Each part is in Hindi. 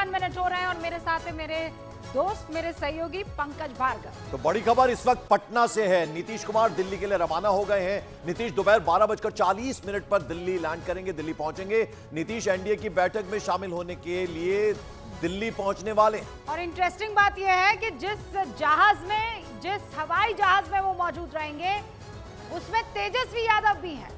51 मिनट हो रहे हैं और मेरे साथ है मेरे दोस्त, मेरे सहयोगी पंकज भार्गव। तो बड़ी खबर इस वक्त पटना से है। नीतीश कुमार दिल्ली के लिए रवाना हो गए हैं। नीतीश दोपहर 12:40 पर दिल्ली लैंड करेंगे, दिल्ली पहुंचेंगे। नीतीश एनडीए की बैठक में शामिल होने के लिए दिल्ली पहुंचने वाले। और इंटरेस्टिंग बात यह है कि जिस हवाई जहाज में वो मौजूद रहेंगे उसमें तेजस्वी यादव भी हैं।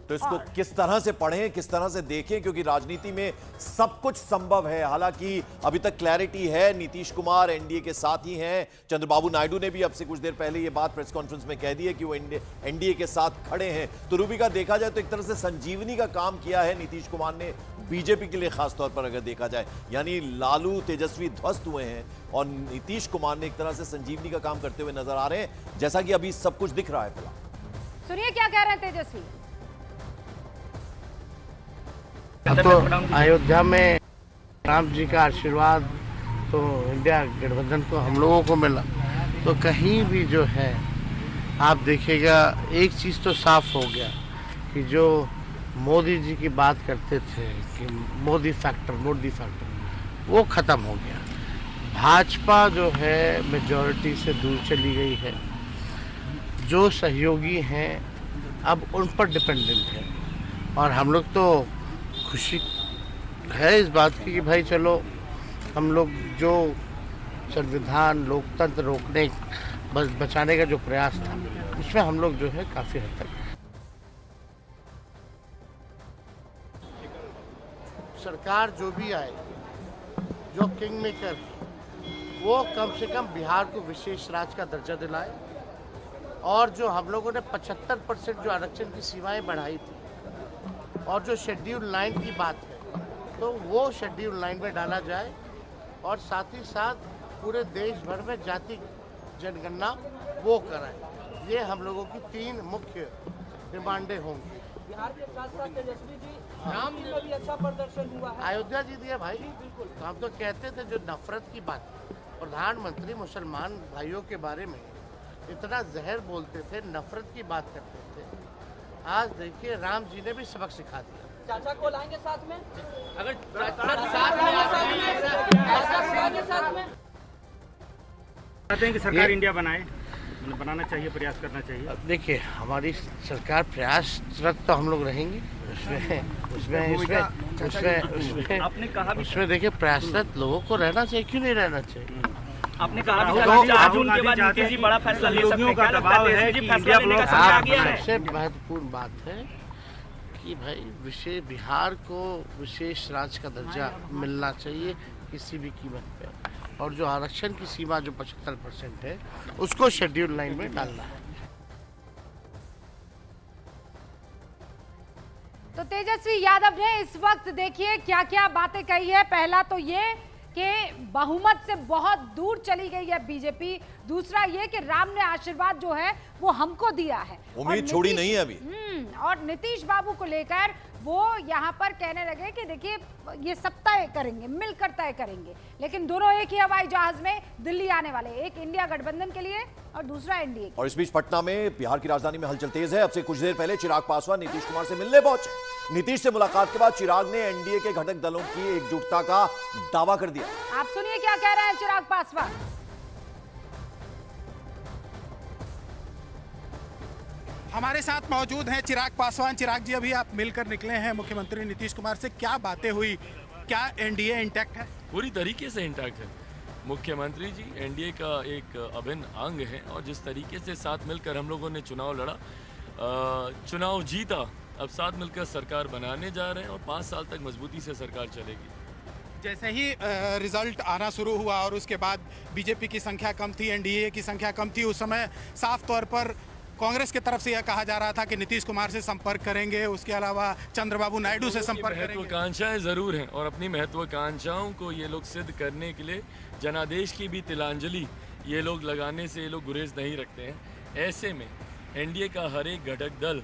तो इसको किस तरह से पढ़ें, किस तरह से देखें, क्योंकि राजनीति में सब कुछ संभव है। हालांकि अभी तक क्लैरिटी है, नीतीश कुमार एनडीए के साथ ही हैं। चंद्रबाबू नायडू ने भी अब से कुछ देर पहले ये बात प्रेस कॉन्फ्रेंस में कह दी है कि वो एनडीए के साथ खड़े हैं। तो रूबी का देखा जाए तो एक तरह से संजीवनी का काम किया है नीतीश कुमार ने बीजेपी के लिए, खासतौर पर अगर देखा जाए। यानी लालू तेजस्वी ध्वस्त हुए हैं और नीतीश कुमार ने एक तरह से संजीवनी का काम करते हुए नजर आ रहे हैं, जैसा कि अभी सब कुछ दिख रहा है फिलहाल। सुनिए क्या कह रहे हैं तेजस्वी। तो अयोध्या में राम जी का आशीर्वाद तो इंडिया गठबंधन को हम लोगों को मिला, तो कहीं भी जो है आप देखिएगा एक चीज़ तो साफ हो गया कि जो मोदी जी की बात करते थे कि मोदी फैक्टर वो ख़त्म हो गया। भाजपा जो है मेजॉरिटी से दूर चली गई है। जो सहयोगी हैं अब उन पर डिपेंडेंट है। और हम लोग तो खुशी है इस बात की कि भाई चलो हम लोग जो संविधान लोकतंत्र रोकने बचाने का जो प्रयास था उसमें हम लोग जो है काफ़ी हद तक सरकार जो भी आए, जो किंग मेकर वो कम से कम बिहार को विशेष राज्य का दर्जा दिलाए। और जो हम लोगों ने 75% जो आरक्षण की सीमाएं बढ़ाई थी और जो शेड्यूल लाइन की बात है तो वो शेड्यूल लाइन में डाला जाए। और साथ ही साथ पूरे देश भर में जाति जनगणना वो कराएं। ये हम लोगों की 3 मुख्य डिमांडें होंगी। बिहार के साथ साथ तेजस्वी जी राम जी में भी अच्छा प्रदर्शन हुआ है। अयोध्या जी दिया भाई, तो हम तो कहते थे जो नफरत की बात, प्रधानमंत्री मुसलमान भाइयों के बारे में इतना जहर बोलते थे, नफरत की बात करते थे। आज देखिए राम जी ने भी सबक सिखा दिया। चाचा को लाएंगे साथ में, अगर चाहते हैं कि सरकार इंडिया बनाना चाहिए, प्रयास करना चाहिए। देखिए हमारी सरकार प्रयासरत तो हम लोग रहेंगे। उसमें देखिए प्रयासरत लोगों को रहना चाहिए, क्यों नहीं रहना चाहिए। आपने कहा के बाद नीतीश जी बड़ा फैसला ले सकते हैं। क्या दबाव है कि इंडिया ब्लॉक आ गया है। सबसे महत्वपूर्ण बात है कि भाई बिहार को विशेष राज्य का दर्जा मिलना चाहिए किसी भी कीमत पे। और जो आरक्षण की सीमा जो 75% है उसको शेड्यूल लाइन में डालना है। तो तेजस्वी यादव ने इस वक्त देखिए क्या क्या बातें कही है। पहला तो ये कि बहुमत से बहुत दूर चली गई है बीजेपी। दूसरा ये कि राम ने आशीर्वाद जो है वो हमको दिया है, उम्मीद छोड़ी नहीं है अभी। और नीतीश बाबू को लेकर वो यहाँ पर कहने लगे कि देखिए ये सब तय करेंगे, मिलकर तय करेंगे। लेकिन दोनों एक ही हवाई जहाज में दिल्ली आने वाले, एक इंडिया गठबंधन के लिए और दूसरा एनडीए। और इस बीच पटना में बिहार की राजधानी में हलचल तेज है। अब से कुछ देर पहले चिराग पासवान नीतीश कुमार से मिलने पहुंचे। नीतीश से मुलाकात के बाद चिराग ने एनडीए के घटक दलों की एकजुटता का दावा कर दिया। आप सुनिए क्या कह रहे हैं चिराग पासवान। हमारे साथ मौजूद हैं चिराग पासवान। चिराग जी, अभी आप मिलकर निकले हैं मुख्यमंत्री नीतीश कुमार से, क्या बातें हुई? क्या एनडीए इंटैक्ट है? पूरी तरीके से इंटैक्ट है। मुख्यमंत्री जी एनडीए का एक अभिन्न अंग है और जिस तरीके से साथ मिलकर हम लोगों ने चुनाव लड़ा, चुनाव जीता, अब साथ मिलकर सरकार बनाने जा रहे हैं और 5 साल तक मजबूती से सरकार चलेगी। जैसे ही रिजल्ट आना शुरू हुआ और उसके बाद बीजेपी की संख्या कम थी, एनडीए की संख्या कम थी, उस समय साफ तौर पर कांग्रेस की तरफ से यह कहा जा रहा था कि नीतीश कुमार से संपर्क करेंगे, उसके अलावा चंद्रबाबू नायडू से संपर्क करेंगे। महत्वाकांक्षाएं जरूर हैं और अपनी महत्वाकांक्षाओं को ये लोग सिद्ध करने के लिए जनादेश की भी तिलांजलि ये लोग लगाने से ये लोग गुरेज नहीं रखते हैं। ऐसे में एनडीए का हर एक घटक दल,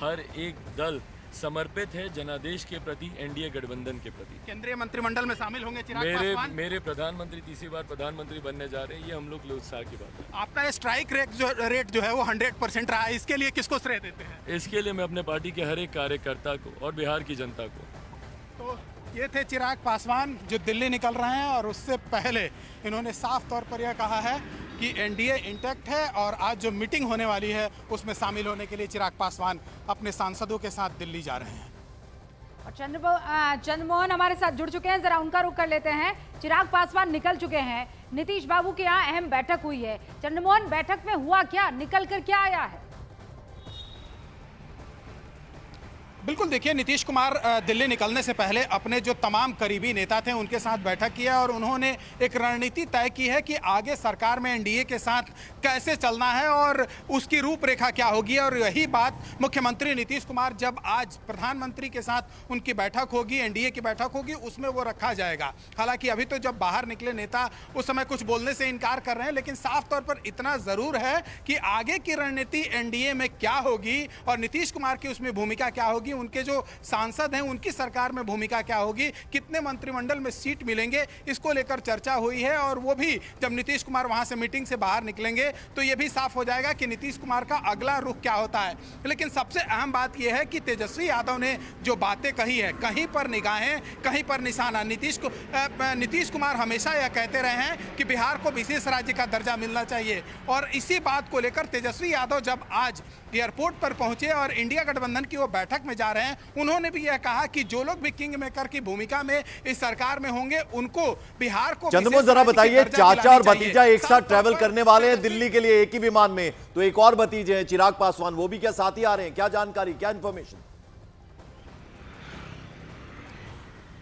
हर एक दल समर्पित है जनादेश के प्रति, एनडीए गठबंधन के प्रति। केंद्रीय मंत्रिमंडल में शामिल होंगे चिराग पासवान? मेरे प्रधानमंत्री तीसरी बार प्रधानमंत्री बनने जा रहे हैं, ये हम लोग के लिए उत्साह की बात है। आपका ये स्ट्राइक रेट जो है वो 100% रहा है, इसके लिए किसको श्रेय देते हैं? इसके लिए मैं अपने पार्टी के हर एक कार्यकर्ता को और बिहार की जनता को। तो ये थे चिराग पासवान जो दिल्ली निकल रहे हैं और उससे पहले इन्होंने साफ तौर पर यह कहा है कि एनडीए इंटैक्ट है और आज जो मीटिंग होने वाली है उसमें शामिल होने के लिए चिराग पासवान अपने सांसदों के साथ दिल्ली जा रहे हैं। और चंद्रमोहन हमारे साथ जुड़ चुके हैं, जरा उनका रुख कर लेते हैं। चिराग पासवान निकल चुके हैं, नीतीश बाबू के यहाँ अहम बैठक हुई है। चंद्रमोहन, बैठक में हुआ क्या, निकल कर क्या आया है? बिल्कुल, देखिए नीतीश कुमार दिल्ली निकलने से पहले अपने जो तमाम करीबी नेता थे उनके साथ बैठक किया और उन्होंने एक रणनीति तय की है कि आगे सरकार में एनडीए के साथ कैसे चलना है और उसकी रूपरेखा क्या होगी। और यही बात मुख्यमंत्री नीतीश कुमार जब आज प्रधानमंत्री के साथ उनकी बैठक होगी, एनडीए की बैठक होगी, उसमें वो रखा जाएगा। हालांकि अभी तो जब बाहर निकले नेता उस समय कुछ बोलने से इनकार कर रहे हैं, लेकिन साफ तौर पर इतना जरूर है कि आगे की रणनीति एनडीए में क्या होगी और नीतीश कुमार की उसमें भूमिका क्या होगी, उनके जो सांसद हैं उनकी सरकार में भूमिका क्या होगी, कितने मंत्रिमंडल में सीट मिलेंगे, इसको लेकर चर्चा हुई है। और वो भी जब नीतीश कुमार वहां से मीटिंग से बाहर निकलेंगे तो ये भी साफ हो जाएगा कि नीतीश कुमार का अगला रुख क्या होता है। लेकिन सबसे अहम बात यह है कि तेजस्वी यादव ने जो बातें कही है, कहीं पर निगाहें कहीं पर निशाना। नीतीश कुमार हमेशा यह कहते रहे हैं कि बिहार को विशेष राज्य का दर्जा मिलना चाहिए और इसी बात को लेकर तेजस्वी यादव जब आज एयरपोर्ट पर पहुंचे और इंडिया गठबंधन की वो बैठक में जा रहे हैं, उन्होंने भी यह कहा कि जो लोग भी किंग मेकर की भूमिका में इस सरकार में होंगे उनको बिहार को। चंद्रमोहन, जरा बताइए, चाचा और भतीजा एक साथ ट्रैवल करने वाले हैं दिल्ली के लिए एक ही विमान में, तो एक और भतीजे हैं चिराग पासवान, वो भी क्या साथ ही आ रहे हैं? क्या जानकारी, क्या इंफॉर्मेशन?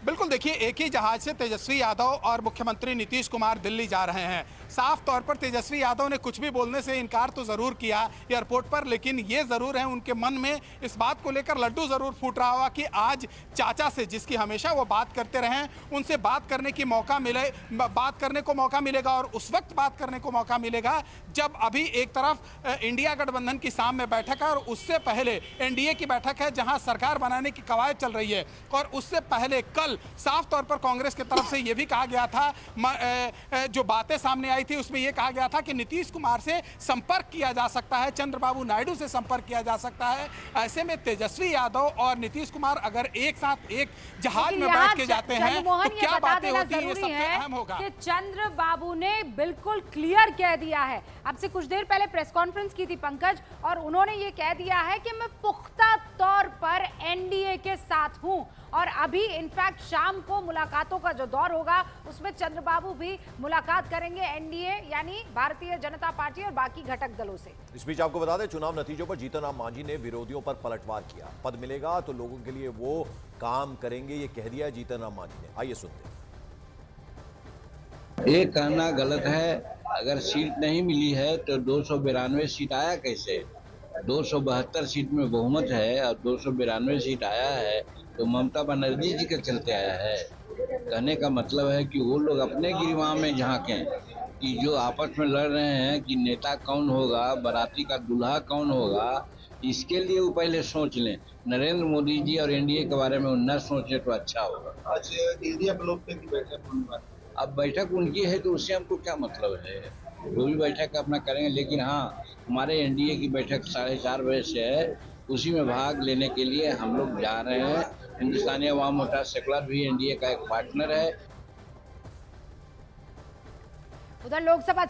बिल्कुल, देखिए एक ही जहाज से तेजस्वी यादव और मुख्यमंत्री नीतीश कुमार दिल्ली जा रहे हैं। साफ तौर पर तेजस्वी यादव ने कुछ भी बोलने से इनकार तो जरूर किया एयरपोर्ट पर, लेकिन ये जरूर है उनके मन में इस बात को लेकर लड्डू जरूर फूट रहा होगा कि आज चाचा से, जिसकी हमेशा वो बात करते रहे, उनसे बात करने की बात करने को मौका मिलेगा और उस वक्त बात करने को मौका मिलेगा जब अभी एक तरफ इंडिया गठबंधन की शाम में बैठक है और उससे पहले एनडीए की बैठक है जहां सरकार बनाने की कवायद चल रही है। और उससे पहले कल साफ तौर पर कांग्रेस की तरफ से यह भी कहा गया था, जो बातें सामने आई थी उसमें यह कहा गया था कि नीतीश कुमार से संपर्क किया जा सकता है, चंद्रबाबू नायडू से संपर्क किया जा सकता है। ऐसे में तेजस्वी यादव और नीतीश कुमार अगर एक साथ एक जहाज में बैठ के जाते हैं तो क्या बातें होती हैं, ये सबसे अहम होगा। कि चंद्रबाबू ने बिल्कुल क्लियर कह दिया है, अब से कुछ देर पहले प्रेस कॉन्फ्रेंस की थी पंकज, और उन्होंने ये कह दिया है कि मैं पुख्ता तौर पर एनडीए के साथ हूं और अभी इनफैक्ट शाम को मुलाकातों का जो दौर होगा उसमें चंद्रबाबू भी मुलाकात करेंगे एनडीए यानी भारतीय जनता पार्टी और बाकी घटक दलों से। इस बीच आपको बता दें, चुनाव नतीजों पर जीतन राम मांझी ने विरोधियों पर पलटवार किया। पद मिलेगा तो लोगों के लिए वो काम करेंगे, ये कह दिया जीतन राम मांझी ने। आइए सुनते हैं। ये कहना गलत है। अगर सीट नहीं मिली है तो 292 सीट आया कैसे? 272 सीट में बहुमत है और 292 सीट आया है तो ममता बनर्जी जी के चलते आया है। कहने का मतलब है कि वो लोग अपने गिरवा में झांकें कि जो आपस में लड़ रहे हैं कि नेता कौन होगा, बाराती का दूल्हा कौन होगा, इसके लिए वो पहले सोच लें। नरेंद्र मोदी जी और एनडीए के बारे में न सोचें तो अच्छा होगा। आज इंडिया ब्लॉक की बैठक होने वाली, अब बैठक उनकी है तो उससे हमको क्या मतलब है, वो भी बैठक अपना करेंगे। लेकिन हाँ, हमारे एनडीए की बैठक 4:30 बजे से है, उसी में भाग लेने के लिए हम लोग जा रहे हैं। हिंदुस्तानी अवाम मोर्चा सेकुलर भी एनडीए का एक पार्टनर है। उधर लोकसभा